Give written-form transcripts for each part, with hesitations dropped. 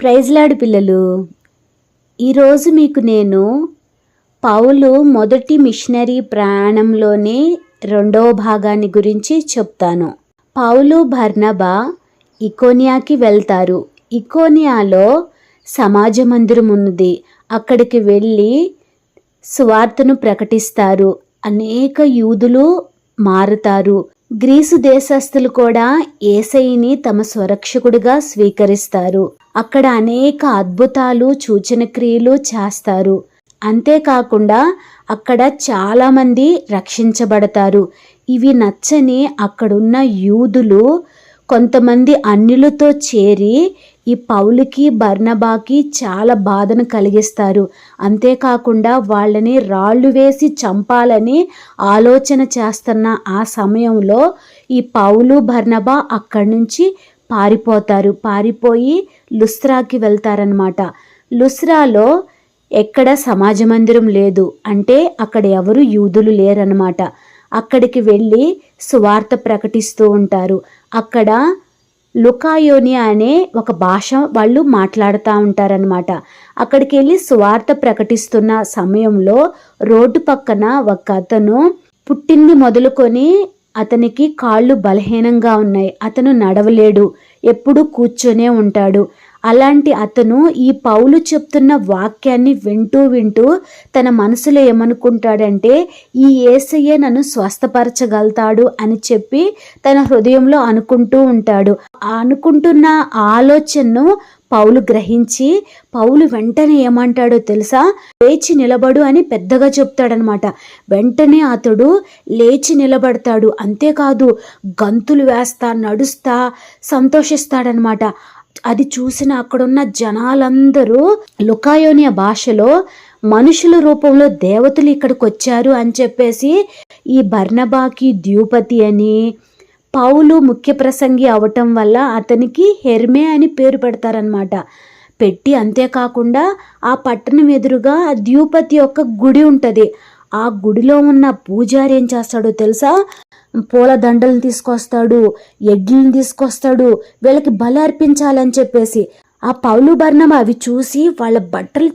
Praise lord పిల్లలు, ఈరోజు మీకు నేను పౌలు మొదటి మిషనరీ ప్రయాణంలోనే రెండవ భాగాన్ని గురించి చెప్తాను. పౌలు బర్నబా ఇకోనియాకి వెళ్తారు. ఇకోనియాలో సమాజ మందిరం ఉన్నది. అక్కడికి వెళ్ళి సువార్తను ప్రకటిస్తారు. అనేక యూదులు మారుతారు. గ్రీసు దేశస్థులు కూడా యేసయ్యని తమ స్వరక్షకుడిగా స్వీకరిస్తారు. అక్కడ అనేక అద్భుతాలు, సూచన క్రియలు చేస్తారు. అంతేకాకుండా అక్కడ చాలామంది రక్షించబడతారు. ఇవి నచ్చని అక్కడున్న యూదులు కొంతమంది అన్యులతో చేరి ఈ పౌలుకి బర్నబాకి చాలా బాధను కలిగిస్తారు. అంతేకాకుండా వాళ్ళని రాళ్ళు వేసి చంపాలని ఆలోచన చేస్తున్న ఆ సమయంలో ఈ పౌలు బర్నబా అక్కడి నుంచి పారిపోయి లుస్త్రాకి వెళ్తారనమాట. లుస్త్రాలో ఎక్కడ సమాజ మందిరం లేదు, అంటే అక్కడ ఎవరు యూదులు లేరనమాట. అక్కడికి వెళ్ళి సువార్త ప్రకటిస్తూ ఉంటారు. అక్కడ లుకాయోనియా అనే ఒక భాష వాళ్ళు మాట్లాడుతూ ఉంటారనమాట. అక్కడికి వెళ్ళి సువార్త ప్రకటిస్తున్న సమయంలో రోడ్డు పక్కన ఒక అతను పుట్టింది మొదలుకొని అతనికి కాళ్ళు బలహీనంగా ఉన్నాయి. అతను నడవలేడు, ఎప్పుడూ కూర్చొనే ఉంటాడు. అలాంటి అతను ఈ పౌలు చెప్తున్న వాక్యాన్ని వింటూ తన మనసులో ఏమనుకుంటాడంటే, ఈ యేసయ్య నన్ను స్వస్థపరచగలుగుతాడు అని చెప్పి తన హృదయంలో అనుకుంటూ ఉంటాడు. అనుకుంటున్న ఆలోచనను పౌలు గ్రహించి పౌలు వెంటనే ఏమంటాడో తెలుసా? లేచి నిలబడు అని పెద్దగా చెప్తాడనమాట. వెంటనే అతడు లేచి నిలబడతాడు. అంతేకాదు, గంతులు వేస్తా నడుస్తా సంతోషిస్తాడనమాట. అది చూసిన అక్కడున్న జనాలందరూ లుకాయోనియా భాషలో మనుషుల రూపంలో దేవతలు ఇక్కడికి వచ్చారు అని చెప్పేసి ఈ బర్నబాకి ద్యూపతి అని, పౌలు ముఖ్య ప్రసంగి అవటం వల్ల అతనికి హెర్మే అని పేరు పెడతారనమాట. పెట్టి అంతేకాకుండా ఆ పట్టణం ఎదురుగా ఆ ద్యూపతి యొక్క గుడి ఉంటుంది. ఆ గుడిలో ఉన్న పూజారి ఏం చేస్తాడో తెలుసా? పూల దండలను తీసుకొస్తాడు, ఎడ్లను తీసుకొస్తాడు, వీళ్ళకి బలి అర్పించాలని చెప్పేసి. ఆ పౌలు బర్నబా అవి చూసి వాళ్ళ బట్టలు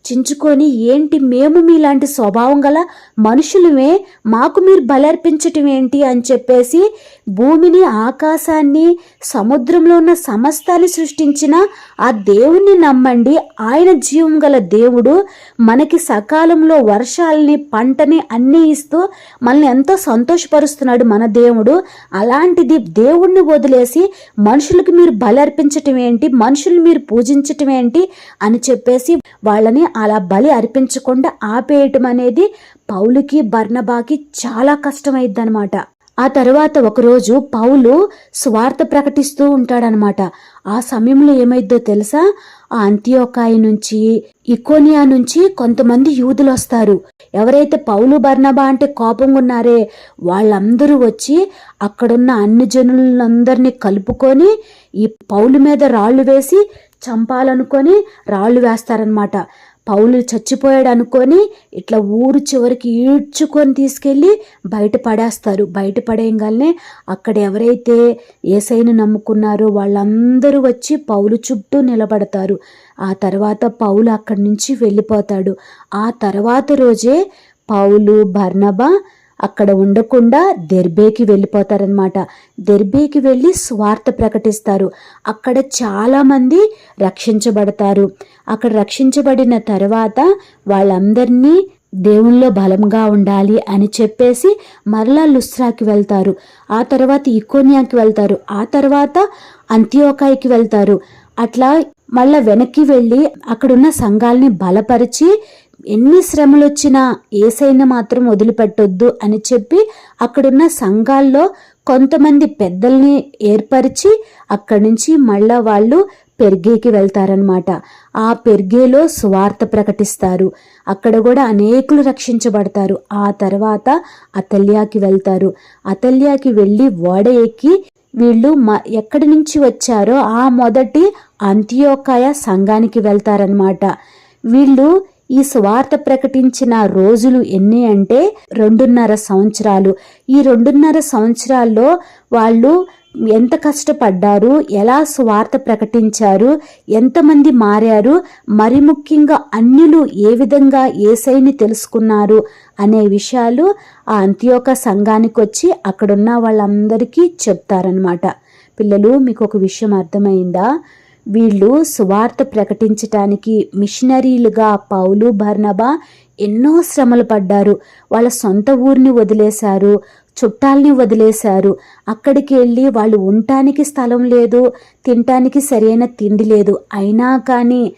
చించుకొని ఏంటి, మేము మీలాంటి స్వభావం గల మనుషులమే, మాకు మీరు బలర్పించటం ఏంటి అని చెప్పేసి భూమిని, ఆకాశాన్ని, సముద్రంలో ఉన్న సమస్తాన్ని సృష్టించిన ఆ దేవుణ్ణి నమ్మండి. ఆయన జీవం గల దేవుడు మనకి సకాలంలో వర్షాలని, పంటని అన్నీ ఇస్తూ మనల్ని ఎంతో సంతోషపరుస్తున్నాడు మన దేవుడు. అలాంటిది దేవుణ్ణి వదిలేసి మనుషులకు మీరు బలర్పించటం ఏంటి, మనుషుల్ని మీరు పూజించటం ఏంటి అని చెప్పేసి వాళ్ళని అలా బలి అర్పించకుండా ఆపేయటం అనేది పౌలుకి బర్నబాకి చాలా కష్టమైద్ది అనమాట. ఆ తర్వాత ఒకరోజు పౌలు సువార్త ప్రకటిస్తూ ఉంటాడనమాట. ఆ సమయంలో ఏమైద్దో తెలుసా? ఆ అంతియోకాయ నుంచి, ఇకోనియా నుంచి కొంతమంది యూదులు వస్తారు. ఎవరైతే పౌలు బర్నబా అంటే కోపంగా ఉన్నారే వాళ్ళందరూ వచ్చి అక్కడున్న అన్ని జనులందరినీ కలుపుకొని ఈ పౌలు మీద రాళ్ళు వేసి చంపాలనుకొని రాళ్ళు వేస్తారనమాట. పౌలు చచ్చిపోయాడు అనుకొని ఇట్లా ఊరు చివరికి ఈడ్చుకొని తీసుకెళ్ళి బయట పడేస్తారు. బయట పడేయగానే అక్కడ ఎవరైతే యేసయ్యను నమ్ముకున్నారో వాళ్ళందరూ వచ్చి పౌలు చుట్టూ నిలబడతారు. ఆ తర్వాత పౌలు అక్కడి నుంచి వెళ్ళిపోతాడు. ఆ తర్వాత రోజే పౌలు బర్నబా అక్కడ ఉండకుండా దెర్బేకి వెళ్ళిపోతారనమాట. దెర్బేకి వెళ్ళి స్వార్థ ప్రకటిస్తారు. అక్కడ చాలామంది రక్షించబడతారు. అక్కడ రక్షించబడిన తర్వాత వాళ్ళందరినీ దేవుల్లో బలంగా ఉండాలి అని చెప్పేసి మరలా లుస్త్రాకి వెళ్తారు. ఆ తర్వాత ఇకోనియాకి వెళ్తారు. ఆ తర్వాత అంతియోకాయకి వెళ్తారు. అట్లా మళ్ళా వెనక్కి వెళ్ళి అక్కడున్న సంఘాలని బలపరిచి ఎన్ని శ్రమలు వచ్చినా యేసయ్యను మాత్రం వదిలిపెట్టొద్దు అని చెప్పి అక్కడున్న సంఘాల్లో కొంతమంది పెద్దల్ని ఏర్పరిచి అక్కడి నుంచి మళ్ళా వాళ్ళు పెర్గేకి వెళ్తారనమాట. ఆ పెర్గేలో సువార్త ప్రకటిస్తారు. అక్కడ కూడా అనేకులు రక్షించబడతారు. ఆ తర్వాత అతల్యాకి వెళ్తారు. అతల్యాకి వెళ్ళి ఓడ ఎక్కి వీళ్ళు ఎక్కడి నుంచి వచ్చారో ఆ మొదటి అంతియోకాయ సంఘానికి వెళ్తారనమాట. వీళ్ళు ఈ సువార్త ప్రకటించిన రోజులు ఎన్ని అంటే 2.5 సంవత్సరాలు. ఈ 2.5 సంవత్సరాల్లో వాళ్ళు ఎంత కష్టపడ్డారు, ఎలా సువార్త ప్రకటించారు, ఎంతమంది మారారు, మరి ముఖ్యంగా అన్యులు ఏ విధంగా యేసయ్యని తెలుసుకున్నారు అనే విషయాలు ఆ అంతియోక సంఘానికి వచ్చి అక్కడున్న వాళ్ళందరికీ చెప్తారనమాట. పిల్లలు, మీకు ఒక విషయం అర్థమైందా? వీళ్ళు సువార్త ప్రకటించటానికి మిషనరీలుగా పౌలు, బర్నబా ఎన్నో శ్రమలు పడ్డారు. వాళ్ళ సొంత ఊరిని వదిలేశారు, చుట్టాలని వదిలేశారు. అక్కడికి వెళ్ళి వాళ్ళు ఉండటానికి స్థలం లేదు, తినటానికి సరైన తిండి లేదు. అయినా కానీ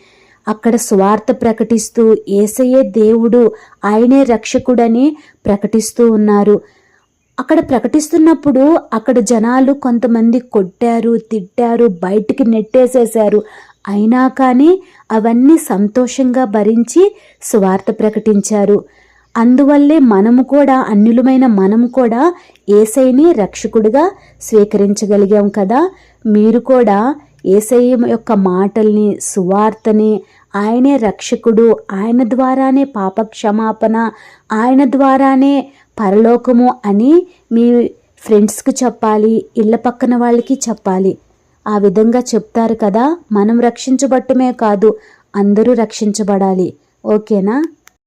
అక్కడ సువార్త ప్రకటిస్తూ యేసయ్యే దేవుడు, ఆయనే రక్షకుడని ప్రకటిస్తూ ఉన్నారు. అక్కడ ప్రకటిస్తున్నప్పుడు అక్కడ జనాలు కొంతమంది కొట్టారు, తిట్టారు, బయటికి నెట్టేసేశారు. అయినా కానీ అవన్నీ సంతోషంగా భరించి సువార్త ప్రకటించారు. అందువల్లే మనము కూడా, అన్యులమైన మనము కూడా యేసయ్యని రక్షకుడిగా స్వీకరించగలిగాం కదా. మీరు కూడా యేసయ్య యొక్క మాటల్ని, సువార్తని, ఆయనే రక్షకుడు, ఆయన ద్వారానే పాప క్షమాపణ, ఆయన ద్వారానే పరలోకము అని మీ ఫ్రెండ్స్కి చెప్పాలి, ఇళ్ళ పక్కన వాళ్ళకి చెప్పాలి. ఆ విధంగా చెప్తారు కదా. మనం రక్షించబట్టమే కాదు, అందరూ రక్షించబడాలి. ఓకేనా?